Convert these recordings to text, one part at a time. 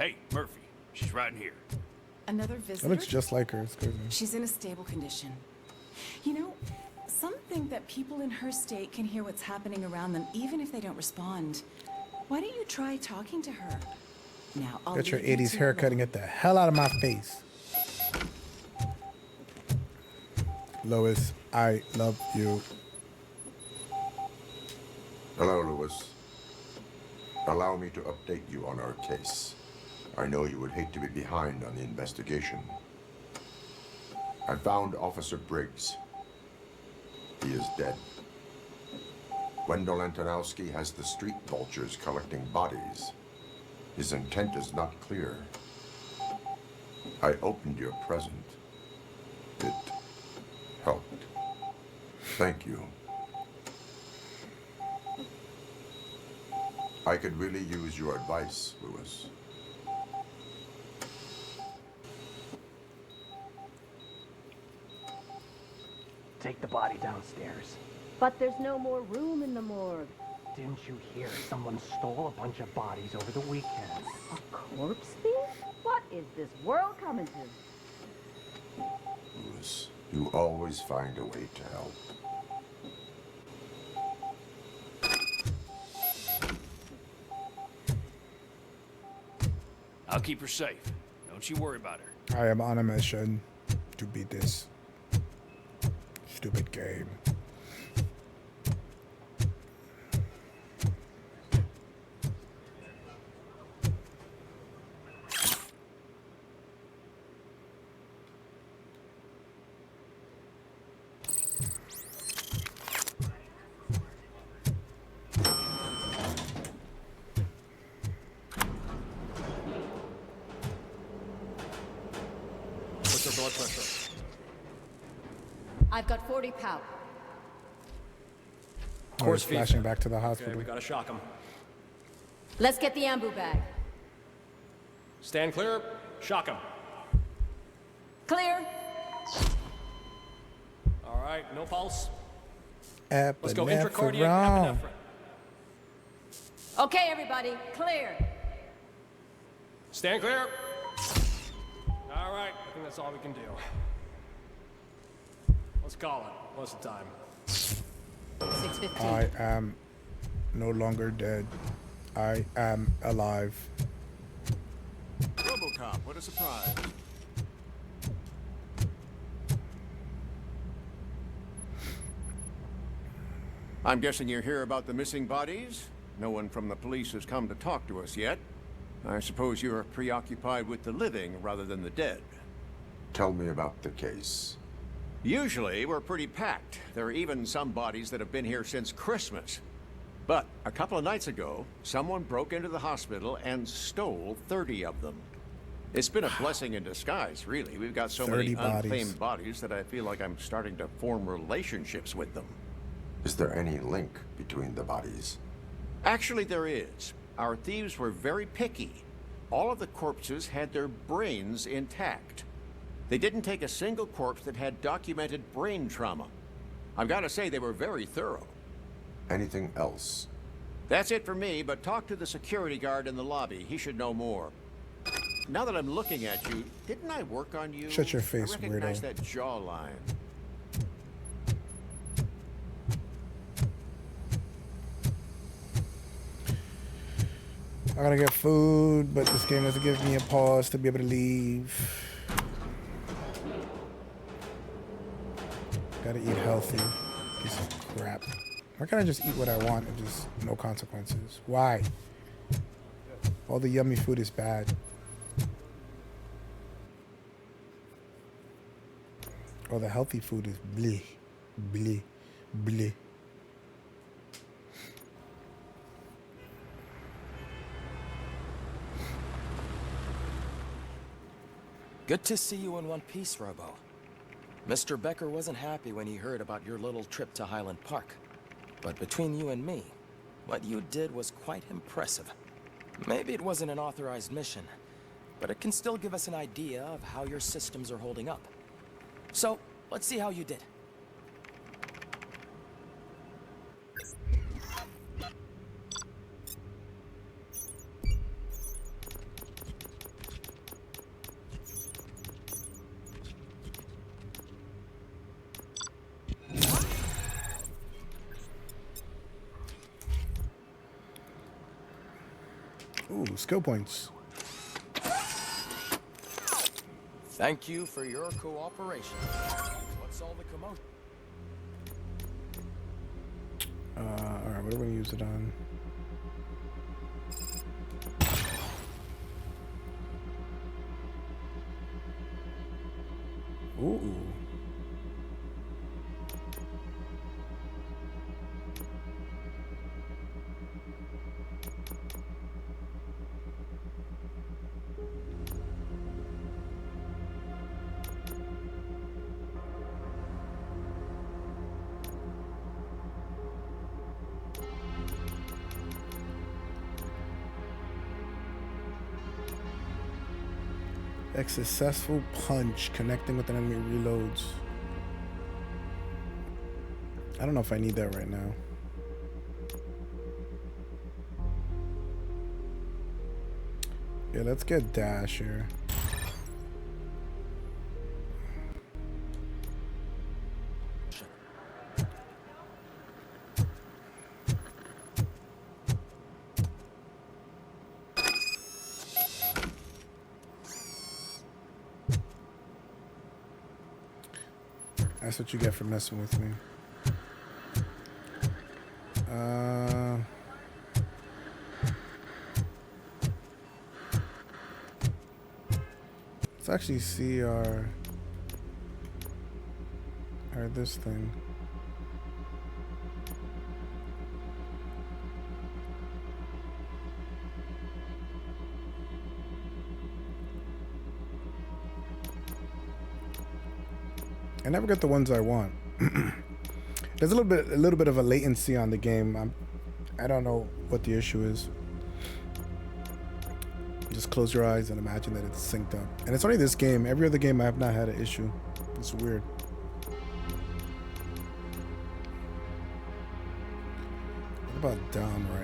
Hey, Murphy. She's right in here. Another visitor? It looks just like her. It's crazy. She's in a stable condition. You know, some think that people in her state can hear what's happening around them even if they don't respond. Why don't you try talking to her? Now, I'll Get your leave you 80s two haircut and alone. get the hell out of my face. Lois, I love you. Hello, Lois. Allow me to update you on our case. I know you would hate to be behind on the investigation. I found Officer Briggs. He is dead. Wendell Antonowski has the street vultures collecting bodies. His intent is not clear. I opened your present. It helped. Thank you. I could really use your advice, Lois. Take the body downstairs. But there's no more room in the morgue. Didn't you hear someone stole a bunch of bodies over the weekend? A corpse thief? What is this world coming to? Lois, you always find a way to help. I'll keep her safe. Don't you worry about her. I am on a mission to beat this stupid game. What's her blood pressure? I've got 40 power. Course flashing fever. back to the Okay, hospital. we gotta shock him. Let's get the ambu bag. Stand clear. Shock him. Clear. All right, no pulse. Let's go intracardiac Epinephrine. epinephrine. Okay, everybody, clear. Stand clear. All right, I think that's all we can do. Let's call it. What's the time? 6:15. I am no longer dead. I am alive. Robocop, what a surprise. I'm guessing you're here about the missing bodies? No one from the police has come to talk to us yet. I suppose you're preoccupied with the living rather than the dead. Tell me about the case. Usually, we're pretty packed. There are even some bodies that have been here since Christmas. But a couple of nights ago, someone broke into the hospital and stole 30 of them. It's been a blessing in disguise, really. We've got so many 30 bodies. unclaimed bodies that I feel like I'm starting to form relationships with them. Is there any link between the bodies? Actually, there is. Our thieves were very picky. All of the corpses had their brains intact. They didn't take a single corpse that had documented brain trauma. I've got to say, they were very thorough. Anything else? That's it for me, but talk to the security guard in the lobby. He should know more. Now that I'm looking at you, didn't I work on you? Shut your face, I recognize weirdo. that jawline. I gotta get food, but this game doesn't give me a pause to be able to leave. Gotta eat healthy. Piece of crap. Why can't I just eat what I want and just no consequences? Why? All the yummy food is bad. All the healthy food is bleh, bleh, bleh. Good to see you in one piece, Robo. Mr. Becker wasn't happy when he heard about your little trip to Highland Park. But between you and me, what you did was quite impressive. Maybe it wasn't an authorized mission, but it can still give us an idea of how your systems are holding up. So, let's see how you did. Ooh, skill points. Thank you for your cooperation. What's all the commotion? Alright, what are we gonna use it on? Ooh. A successful punch connecting with an enemy reloads. I don't know if I need that right now. Yeah, let's get dash here. That's what you get for messing with me. Let's actually see our this thing. I never get the ones I want. There's a little bit of a latency on the game. I don't know what the issue is. Just close your eyes and imagine that it's synced up. And it's only this game. Every other game I have not had an issue. It's weird. What about down right?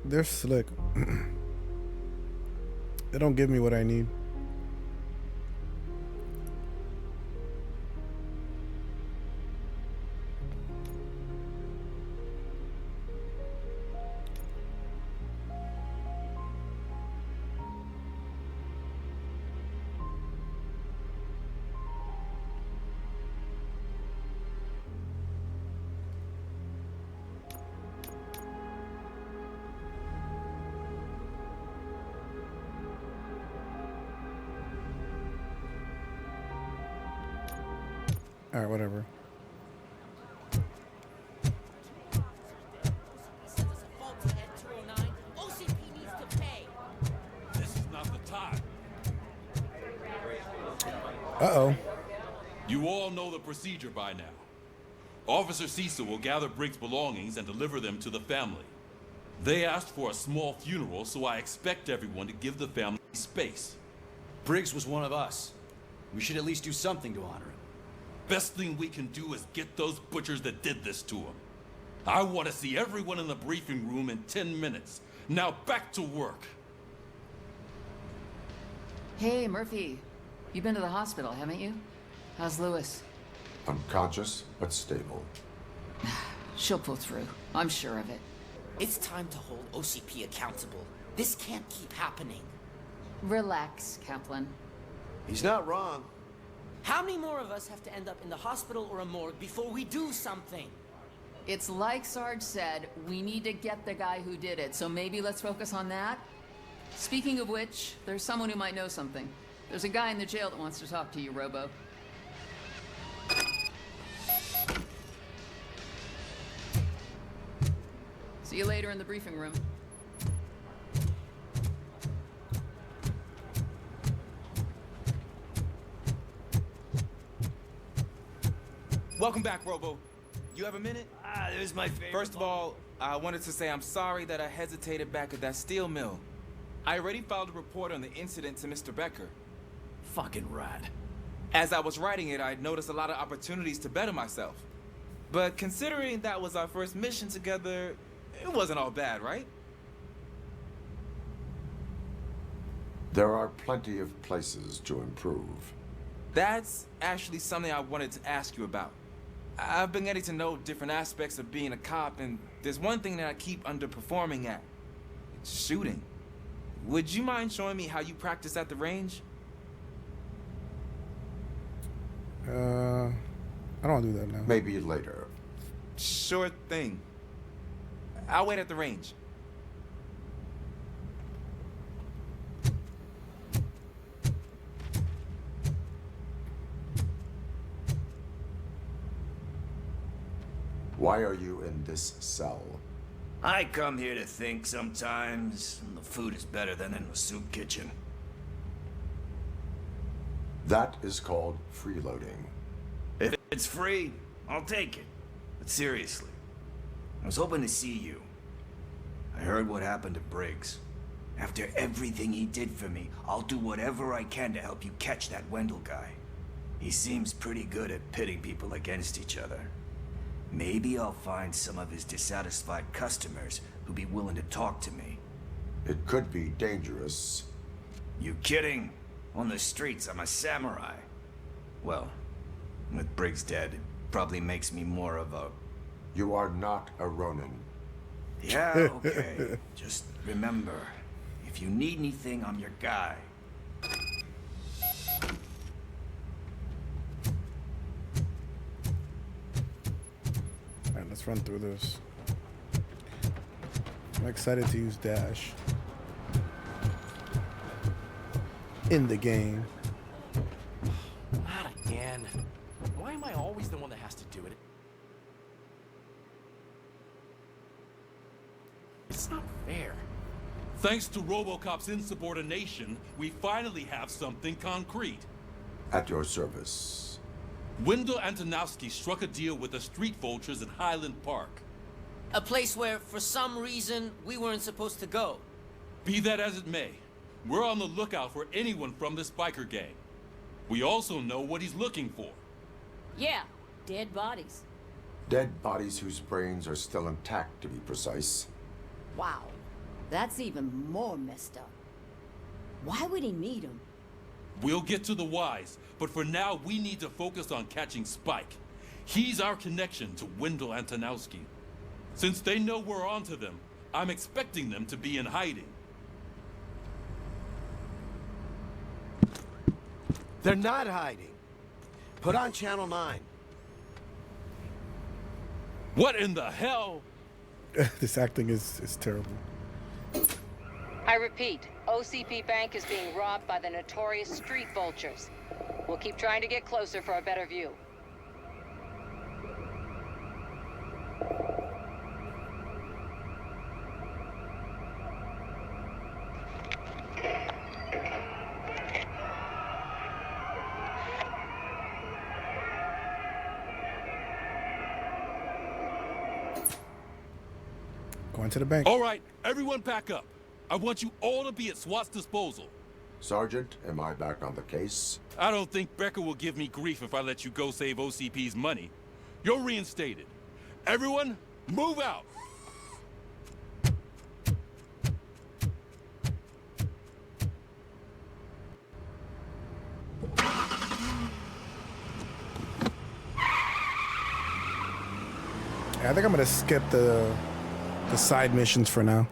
They're slick. They don't give me what I need. All right, whatever. This is not the time. Uh-oh. You all know the procedure by now. Officer Cecil will gather Briggs' belongings and deliver them to the family. They asked for a small funeral, so I expect everyone to give the family space. Briggs was one of us. We should at least do something to honor him. Best thing we can do is get those butchers that did this to him. I want to see everyone in the briefing room in 10 minutes. Now back to work. Hey, Murphy. You've been to the hospital, haven't you? How's Lois? Unconscious, but stable. She'll pull through. I'm sure of it. It's time to hold OCP accountable. This can't keep happening. Relax, Kaplan. He's not wrong. How many more of us have to end up in the hospital or a morgue before we do something? It's like Sarge said, we need to get the guy who did it, so maybe let's focus on that? Speaking of which, there's someone who might know something. There's a guy in the jail that wants to talk to you, Robo. See you later in the briefing room. Welcome back, Robo. You have a minute? It was my favorite. First of all, I wanted to say I'm sorry that I hesitated back at that steel mill. I already filed a report on the incident to Mr. Becker. Fucking rat. As I was writing it, I noticed a lot of opportunities to better myself. But considering that was our first mission together, it wasn't all bad, right? There are plenty of places to improve. That's actually something I wanted to ask you about. I've been getting to know different aspects of being a cop, and there's one thing that I keep underperforming at. It's shooting. Would you mind showing me how you practice at the range? I don't want to do that now. Maybe later. Sure thing. I'll wait at the range. Why are you in this cell? I come here to think sometimes, and the food is better than in the soup kitchen. That is called freeloading. If it's free, I'll take it. But seriously, I was hoping to see you. I heard what happened to Briggs. After everything he did for me, I'll do whatever I can to help you catch that Wendell guy. He seems pretty good at pitting people against each other. Maybe I'll find some of his dissatisfied customers who'd be willing to talk to me. It could be dangerous. You kidding? On the streets, I'm a samurai. Well, with Briggs dead, it probably makes me more of a... You are not a Ronin. Yeah, okay. Just remember, if you need anything, I'm your guy. Alright, let's run through this. I'm excited to use dash in the game. Not again. Why am I always the one that has to do it? It's not fair. Thanks to Robocop's insubordination, we finally have something concrete. At your service. Wendell Antonowski struck a deal with the street vultures in Highland Park. A place where, for some reason, we weren't supposed to go. Be that as it may, we're on the lookout for anyone from this biker gang. We also know what he's looking for. Yeah, dead bodies. Dead bodies whose brains are still intact, to be precise. Wow, that's even more messed up. Why would he need them? We'll get to the whys, but for now we need to focus on catching Spike. He's our connection to Wendell Antonowski. Since they know we're onto them, I'm expecting them to be in hiding. They're not hiding. Put on Channel 9. What in the hell? This acting is terrible. I repeat, OCP Bank is being robbed by the notorious street vultures. We'll keep trying to get closer for a better view. Going to the bank. All right, everyone pack up. I want you all to be at SWAT's disposal. Sergeant, am I back on the case? I don't think Becker will give me grief if I let you go save OCP's money. You're reinstated. Everyone, move out! Yeah, I think I'm gonna skip the side missions for now.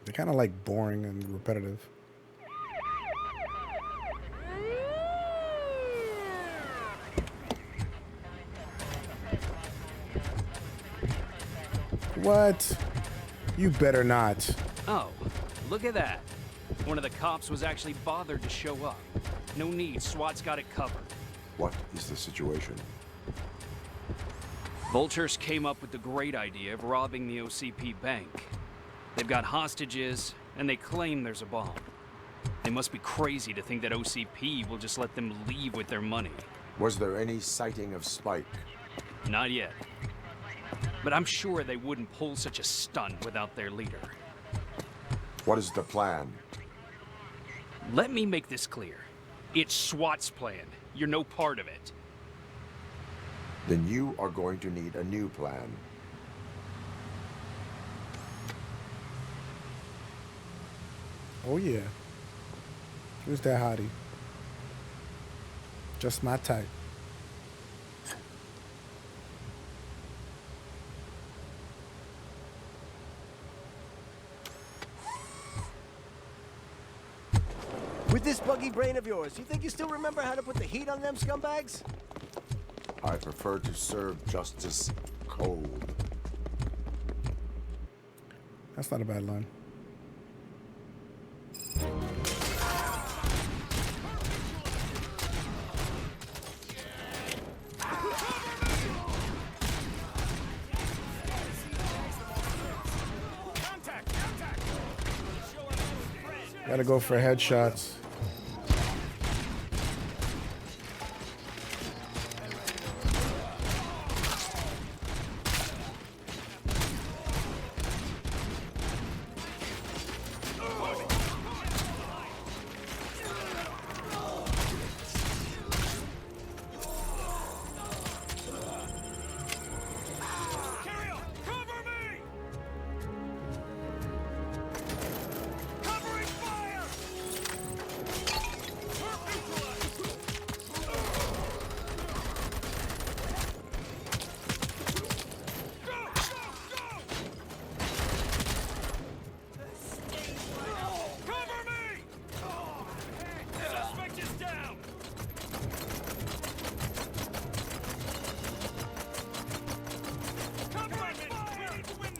They're kind of like boring and repetitive. What? You better not. Oh, look at that. One of the cops was actually bothered to show up. No need, SWAT's got it covered. What is the situation? Vultures came up with the great idea of robbing the OCP bank. They've got hostages, and they claim there's a bomb. They must be crazy to think that OCP will just let them leave with their money. Was there any sighting of Spike? Not yet. But I'm sure they wouldn't pull such a stunt without their leader. What is the plan? Let me make this clear. It's SWAT's plan. You're no part of it. Then you are going to need a new plan. Oh yeah. Who's that hottie? Just my type. With this buggy brain of yours, you think you still remember how to put the heat on them scumbags? I prefer to serve justice cold. That's not a bad line. Gotta go for headshots.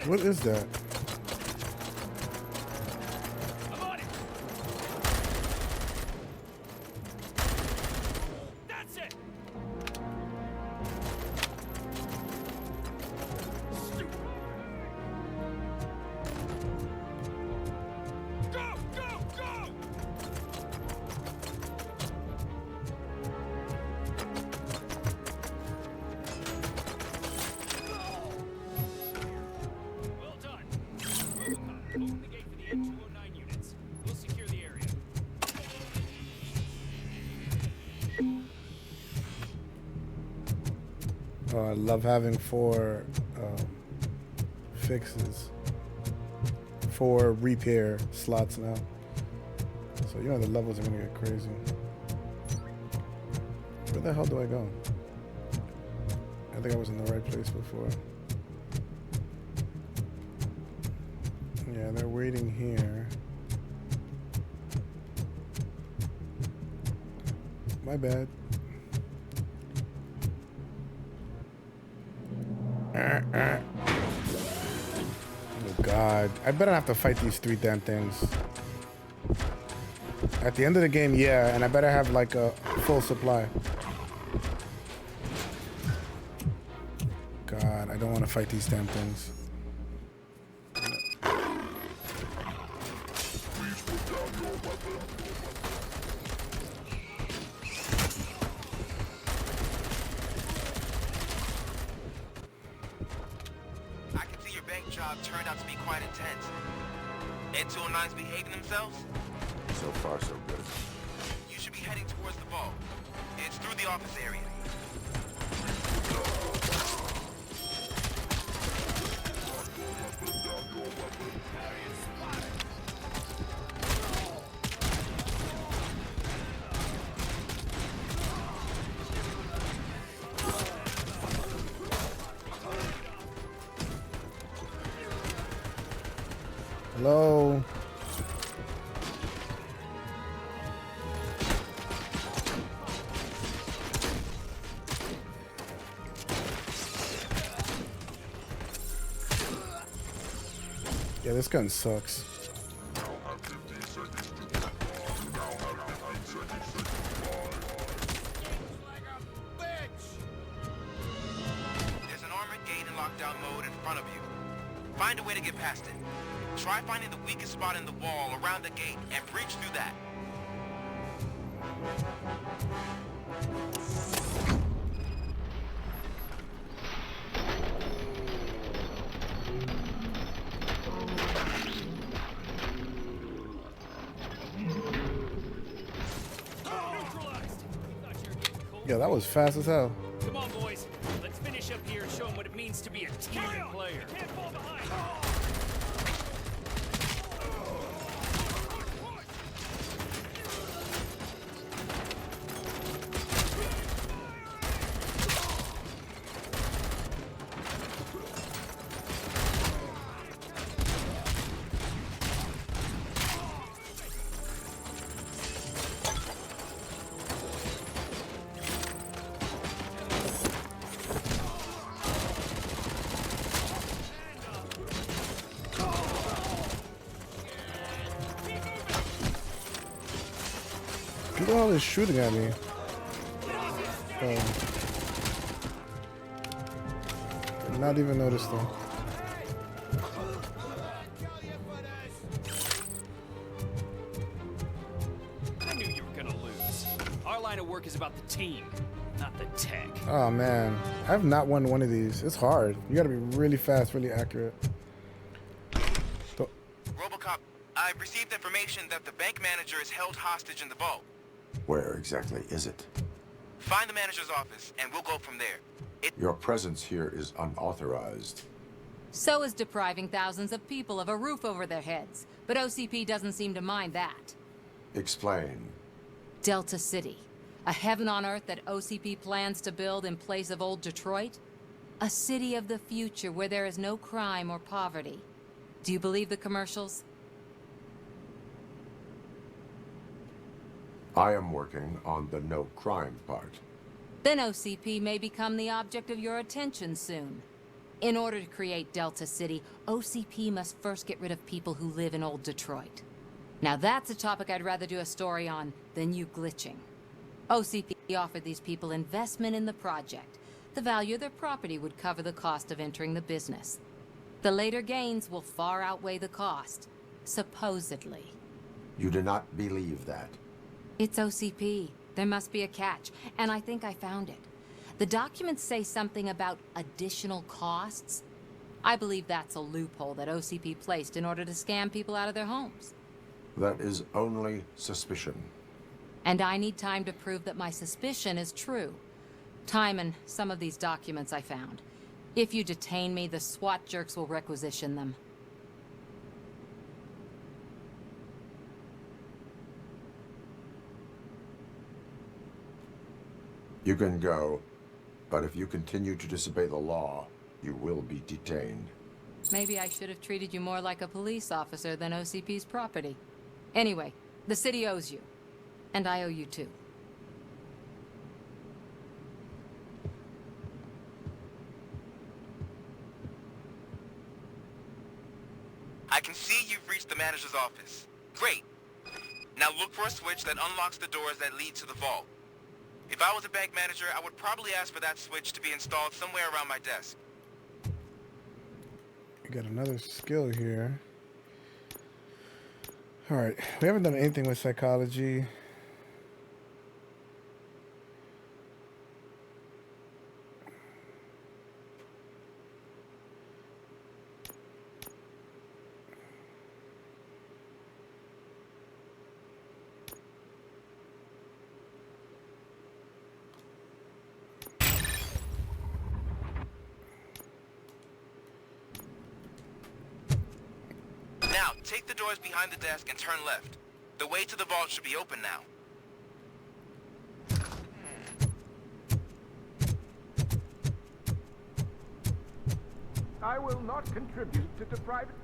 What is that? That's it. Go, go, go! Well done. Robocop, open the gate for the N209 units. We'll secure the area. Oh, I love having 4 fixes, 4 repair slots now. So you know the levels are gonna get crazy. Where the hell do I go? I think I was in the right place before. Yeah, they're waiting here. My bad. Oh God, I better have to fight these 3 damn things. At the end of the game, yeah, and I better have like a full supply. God, I don't want to fight these damn things. I can see your bank job turned out to be quite intense. N209's behaving themselves? So far, so good. You should be heading towards the vault. It's through the office area. Hello? Yeah, this gun sucks. There's an armored gate in lockdown mode in front of you. Find a way to get past it. Try finding the weakest spot in the wall around the gate and breach through that. Yeah, that was fast as hell. Come on, boys. Let's finish up here and show them what it means to be a team player. Can't fall behind. Who the hell is shooting at me? Oh. Did not even notice them. I knew you were gonna lose. Our line of work is about the team, not the tech. Oh man, I've not won one of these. It's hard. You gotta be really fast, really accurate. Robocop, I've received information that the bank manager is held hostage in the vault. Where exactly is it? Find the manager's office, and we'll go from there. Your presence here is unauthorized. So is depriving thousands of people of a roof over their heads. But OCP doesn't seem to mind that. Explain. Delta City. A heaven on earth that OCP plans to build in place of old Detroit? A city of the future where there is no crime or poverty. Do you believe the commercials? I am working on the no crime part. Then OCP may become the object of your attention soon. In order to create Delta City, OCP must first get rid of people who live in old Detroit. Now that's a topic I'd rather do a story on than you glitching. OCP offered these people investment in the project. The value of their property would cover the cost of entering the business. The later gains will far outweigh the cost, supposedly. You do not believe that? It's OCP. There must be a catch, and I think I found it. The documents say something about additional costs. I believe that's a loophole that OCP placed in order to scam people out of their homes. That is only suspicion. And I need time to prove that my suspicion is true. Time and some of these documents I found. If you detain me, the SWAT jerks will requisition them. You can go, but if you continue to disobey the law, you will be detained. Maybe I should have treated you more like a police officer than OCP's property. Anyway, the city owes you. And I owe you too. I can see you've reached the manager's office. Great. Now look for a switch that unlocks the doors that lead to the vault. If I was a bank manager, I would probably ask for that switch to be installed somewhere around my desk. We got another skill here. Alright, we haven't done anything with psychology. Now, take the doors behind the desk and turn left. The way to the vault should be open now. I will not contribute to private...